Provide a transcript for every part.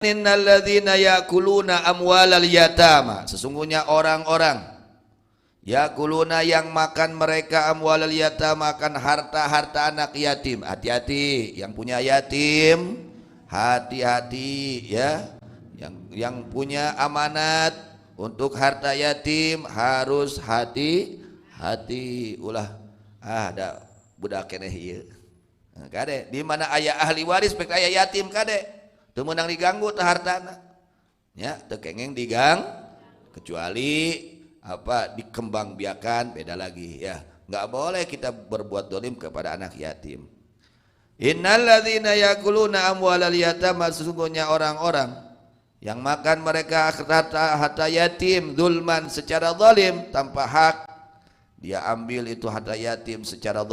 Innal ladzina ya'kuluna amwalal yatama, sesungguhnya orang-orang ya'kuluna yang makan mereka amwalal yatama, makan harta-harta anak yatim. Hati-hati yang punya yatim, hati-hati ya. Yang punya amanat untuk harta yatim harus hati-hati. Ulah ada budak keneh ieu. Kade di mana aya ahli waris pek aya yatim kade. Teu meunang diganggu teh hartana. Ya, teu kengeng digang kecuali apa dikembangbiakan, beda lagi ya. Enggak boleh kita berbuat dolim kepada anak yatim. Innal ladzina yakuluna amwalal yatama, sesungguhnya orang-orang yang makan mereka harta yatim zulman, secara zalim, tanpa hak. Dia ambil itu harta yatim secara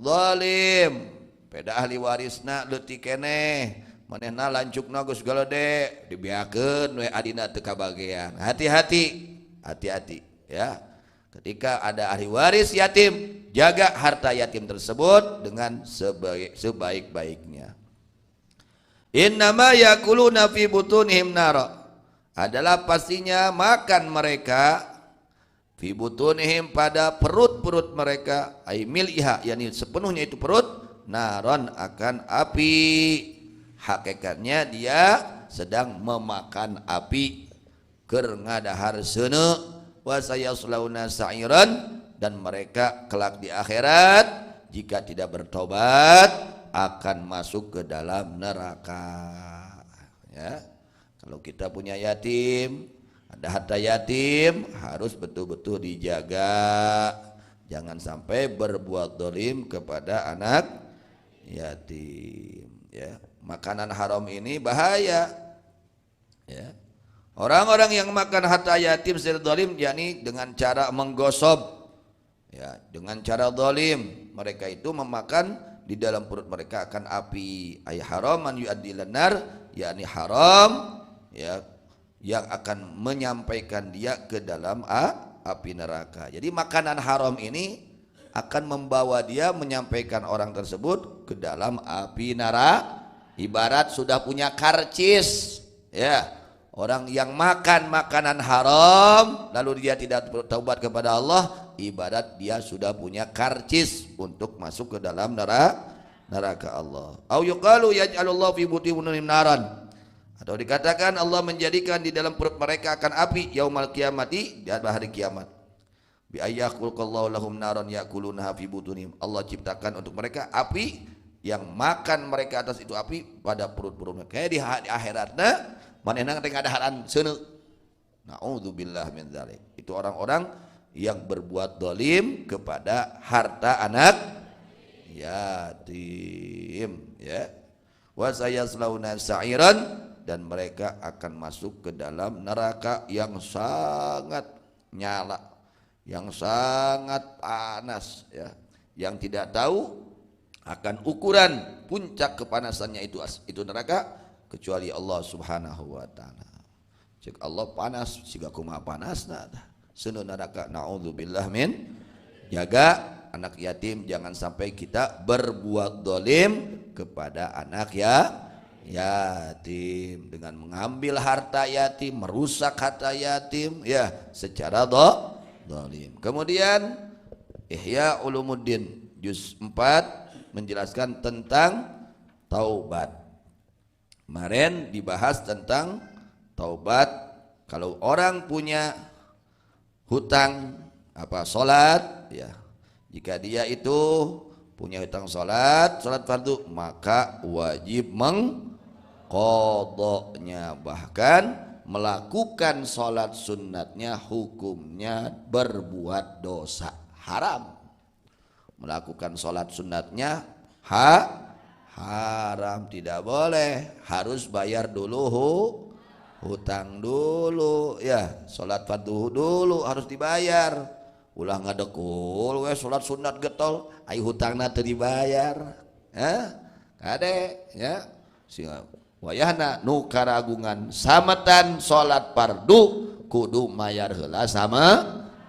zalim. Beda ahli warisna leutik keneh. Manehna lancukna geus galede dibiakeun we adina teu kabagean. Hati-hati ya. Ketika ada ahli waris yatim, jaga harta yatim tersebut dengan sebaik-baiknya. Innama yakuluna fi butunihim nara, adalah pastinya makan mereka fi butunihim, pada perut-perut mereka, ay mil'iha, yakni sepenuhnya itu perut, naron, akan api. Hakikatnya dia sedang memakan api, keur ngadahar seuneu, wa sayaslauna sa'iran, dan mereka kelak di akhirat jika tidak bertobat akan masuk ke dalam neraka. Ya, kalau kita punya yatim, ada harta yatim, harus betul-betul dijaga, jangan sampai berbuat dolim kepada anak yatim. Ya, makanan haram ini bahaya. Ya, orang-orang yang makan harta yatim secara zalim, yakni dengan cara menggosob, ya, dengan cara zalim, mereka itu memakan di dalam perut mereka akan api. Ay haraman yu'addi lanar, yakni haram ya, yang akan menyampaikan dia ke dalam api neraka. Jadi makanan haram ini akan membawa dia menyampaikan orang tersebut ke dalam api neraka. Ibarat sudah punya karcis ya, orang yang makan makanan haram lalu dia tidak bertaubat kepada Allah, ibarat dia sudah punya karcis untuk masuk ke dalam neraka Allah. Au yuqalu yaj'alullahu fi butunihim naran, atau dikatakan Allah menjadikan di dalam perut mereka akan api yaumal qiyamati, di hari kiamat. Bi ayyaqulqallahu lahum naran yaqulunaha fi butunihim, Allah ciptakan untuk mereka api yang makan mereka atas itu api pada perut-perut mereka. Kayak di akhiratna manehna teh ngadaharan seuneu. Naudzubillah min dzalik. Itu orang-orang yang berbuat dolim kepada harta anak yatim ya. Wa sayaslauna sa'iran, dan mereka akan masuk ke dalam neraka yang sangat nyala, yang sangat panas ya, yang tidak tahu akan ukuran puncak kepanasannya itu neraka kecuali Allah Subhanahu wa taala. Cek Allah panas siga kumaha panasna seuneu neraka. Naudzubillah min. Jaga anak yatim, jangan sampai kita berbuat dolim kepada anak yatim dengan mengambil harta yatim, merusak harta yatim ya secara dolim. Kemudian Ihya Ulumuddin juz 4 menjelaskan tentang taubat. Kemarin dibahas tentang taubat. Kalau orang punya hutang salat ya, jika dia itu punya hutang salat fardu, maka wajib mengqadanya, bahkan melakukan salat sunnatnya hukumnya berbuat dosa, haram. Melakukan sholat sunatnya haram, tidak boleh, harus bayar dulu hutang dulu ya. Sholat fardu dulu harus dibayar. Ulah ngadekul we sholat sunat getol, ai hutangna teu dibayar. Kade ya, wayahna nu karagungan sametan sholat fardu kudu mayar heula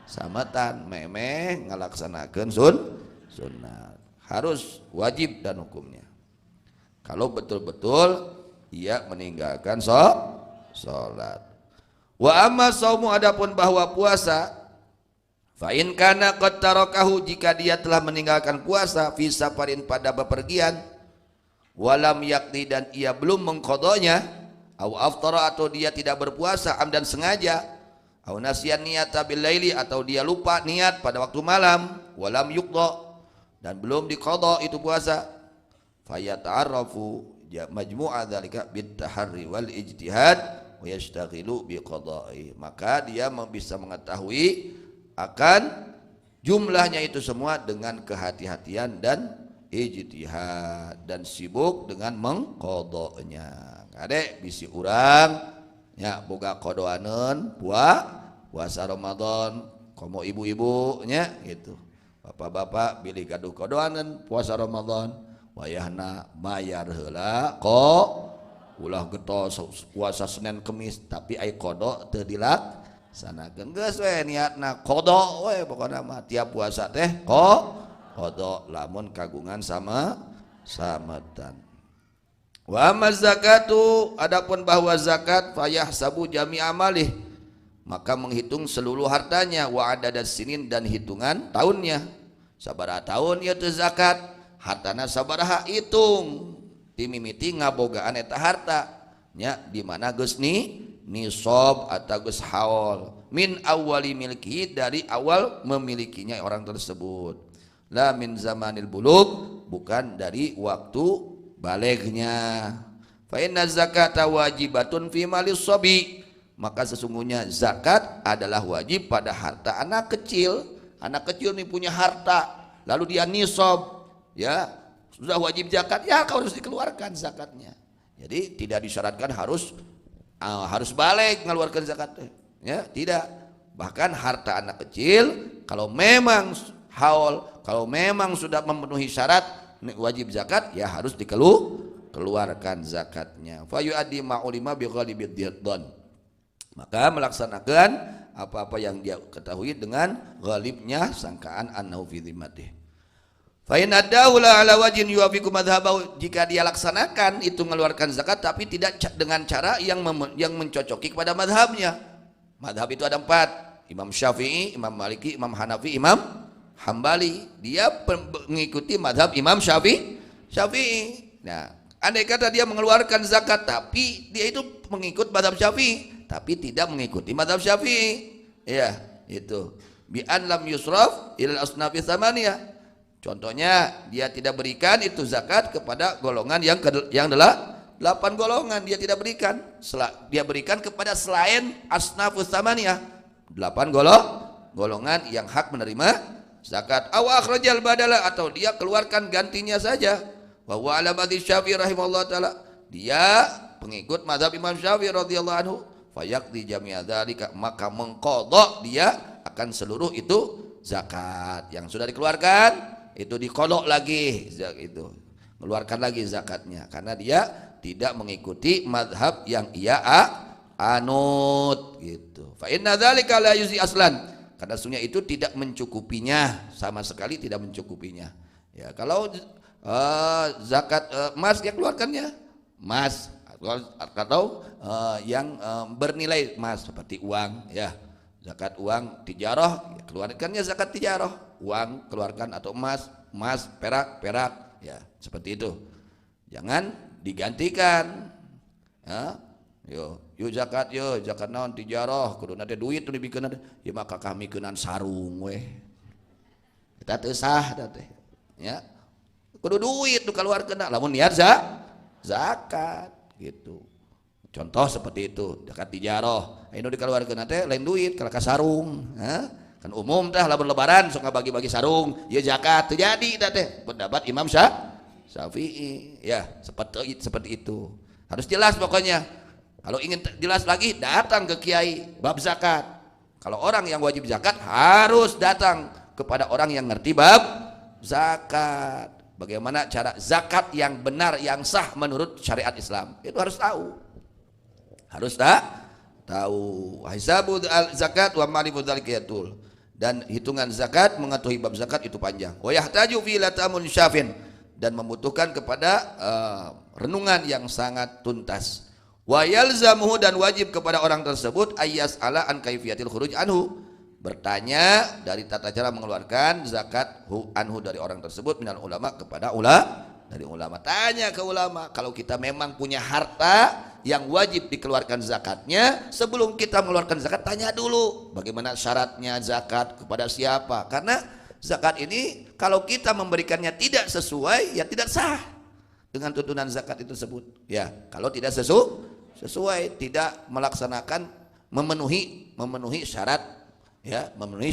sametan, memeh ngalaksanakeun sunat, harus wajib dan hukumnya. Kalau betul-betul ia meninggalkan salat. Wa amma saumu, adapun bahwa puasa, fa in kana qad tarakahu, jika dia telah meninggalkan puasa, fi safarin, pada bepergian, walam yakni, dan ia belum mengqadanya, au aftara, atau dia tidak berpuasa amdan sengaja, au nasiyan niyata bil laili, atau dia lupa niat pada waktu malam, walam yuqda, dan belum diqadha itu puasa, fayata'arrafu majmu'a dzalika bit taharri wal ijtihad wa yashtaghilu bi qada'i, maka dia bisa mengetahui akan jumlahnya itu semua dengan kehati-hatian dan ijtihad, dan sibuk dengan mengqadanya. Kadek bisi urang nya boga qadaaneun puasa Ramadan, komo ibu-ibu nya gitu. Bapak-bapak bilih gaduh qadaaneun puasa Ramadan, wayahna bayar heula ulah getos puasa Senin Kemis tapi ai qada teu dilaksanakeun. Geus we niatna qada we, pokona mah tiap puasa teh qada lamun kagungan sama sametan. Wa amma zakatu, adapun bahwa zakat, fayahsabu jami amalih, maka menghitung seluruh hartanya, wa adad sinin, dan hitungan tahunnya, sabaraha tahun ieu teu zakat, hartana sabaraha, hitung timimiti ngabogaan eta harta nya di mana geus nisab atau geus haul, min awwali milki, dari awal memilikinya orang tersebut, la min zamanil bulug, bukan dari waktu balegnya. Fa inna zakata wajibatun fi malis sabi, maka sesungguhnya zakat adalah wajib pada harta anak kecil. Anak kecil nih punya harta lalu dia nisab, ya sudah wajib zakat, ya kau harus dikeluarkan zakatnya. Jadi tidak disyaratkan harus balik mengeluarkan zakat, ya tidak. Bahkan harta anak kecil kalau memang haul, kalau memang sudah memenuhi syarat wajib zakat, ya harus dikeluarkan zakatnya. Fa yu'addi ma'ulima bi ghalibid dhon, maka melaksanakan apa-apa yang dia ketahui dengan ghalibnya sangkaan annahu fi dhimmatih. Fa in addahu la ala wajhin yuwafiqu madhhabahu, jika dia laksanakan itu mengeluarkan zakat tapi tidak dengan cara yang mencocoki kepada madhabnya. Madhab itu ada 4, Imam Syafi'i, Imam Maliki, Imam Hanafi, Imam Hambali. Dia mengikuti madhab Imam Syafi'i. Nah, andai kata dia mengeluarkan zakat tapi dia itu mengikut madhab Syafi'i tapi tidak mengikuti madhab Syafi'i, ya itu bi an lam yusraf ilal asnafi tsamaniyah. Contohnya dia tidak berikan itu zakat kepada golongan yang 8 golongan, dia tidak berikan. Dia berikan kepada selain asnafus tsamaniyah, 8 golongan yang hak menerima zakat. Aw akhrajal badala, atau dia keluarkan gantinya saja. Wa huwa ala madhhab Syafi'i rahimahullah taala, dia pengikut mazhab Imam Syafi'i radhiyallahu anhu. Fayaqdi jami'a dzalika, maka mengqadha dia akan seluruh itu zakat yang sudah dikeluarkan, itu dikodok lagi, itu keluarkan lagi zakatnya, karena dia tidak mengikuti madhab yang ia anut gitu. Fa inna dzalika la yuzi aslan, karena sesungguhnya itu tidak mencukupinya, sama sekali tidak mencukupinya. Ya kalau zakat emas, dia keluarkannya emas, atau yang bernilai emas seperti uang, ya zakat uang tijarah, keluarkannya zakat tijarah, uang keluarkan, atau emas, perak, ya seperti itu. Jangan digantikan. Yo zakat naon tijarah, kudu nate duit tuh dibikeun, ya maka kami keunan sarung we. Eta teu sah da teh. Ya. Kudu duit nu kaluarkeun, lamun niat zakat gitu. Contoh seperti itu, zakat tijarah. Anu dikeluarkeun teh lain duit, kalau ka sarung, kan umum tah lamun lebaran sok bagi-bagi sarung, ya zakat terjadi da teh. Pendapat Imam Syafi'i, ya seperti itu. Harus jelas pokoknya. Kalau ingin jelas lagi, datang ke kiai bab zakat. Kalau orang yang wajib zakat harus datang kepada orang yang ngerti bab zakat. Bagaimana cara zakat yang benar, yang sah menurut syariat Islam, itu harus tahu. Harus tahu hisabu zakat wa ma'rifatu dzalika yatul, dan hitungan zakat, mengetahui bab zakat itu panjang. Wa yahtaju fi latamun syafin, dan membutuhkan kepada renungan yang sangat tuntas. Wa yalzamuhu, dan wajib kepada orang tersebut ayyas ala an kaifiyatil khuruj anhu, bertanya dari tata cara mengeluarkan zakat anhu dari orang tersebut minal ulama kepada dari ulama. Tanya ke ulama, kalau kita memang punya harta yang wajib dikeluarkan zakatnya, sebelum kita mengeluarkan zakat tanya dulu bagaimana syaratnya zakat, kepada siapa, karena zakat ini kalau kita memberikannya tidak sesuai, ya tidak sah dengan tuntunan zakat itu tersebut. Ya, kalau tidak sesuai, tidak melaksanakan memenuhi syarat, ya, memenuhi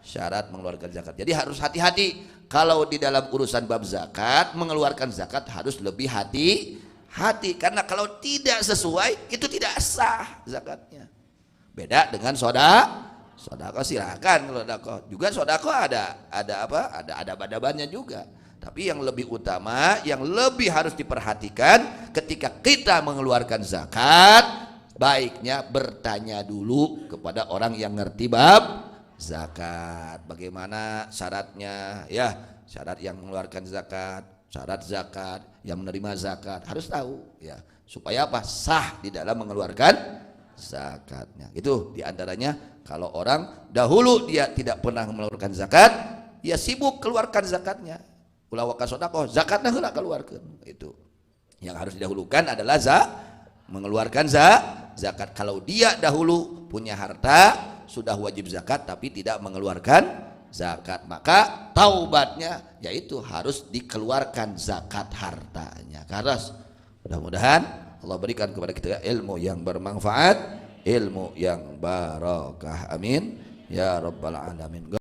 syarat mengeluarkan zakat. Jadi harus hati-hati kalau di dalam urusan bab zakat, mengeluarkan zakat harus lebih hati-hati, karena kalau tidak sesuai itu tidak sah zakatnya. Beda dengan sodako, silakan sodako juga, sodako ada adabannya juga. Tapi yang lebih utama, yang lebih harus diperhatikan ketika kita mengeluarkan zakat, baiknya bertanya dulu kepada orang yang ngerti bab zakat, bagaimana syaratnya, ya, syarat yang mengeluarkan zakat, syarat zakat, yang menerima zakat harus tahu, ya, supaya apa, sah di dalam mengeluarkan zakatnya. Itu diantaranya kalau orang dahulu dia tidak pernah mengeluarkan zakat, dia sibuk keluarkan zakatnya, ulah waka sodako, zakatnya heula keluarkan. Itu yang harus didahulukan adalah mengeluarkan zakat. Kalau dia dahulu punya harta sudah wajib zakat tapi tidak mengeluarkan zakat, maka taubatnya yaitu harus dikeluarkan zakat hartanya. Karena mudah-mudahan Allah berikan kepada kita ilmu yang bermanfaat, ilmu yang barakah, amin ya rabbal alamin.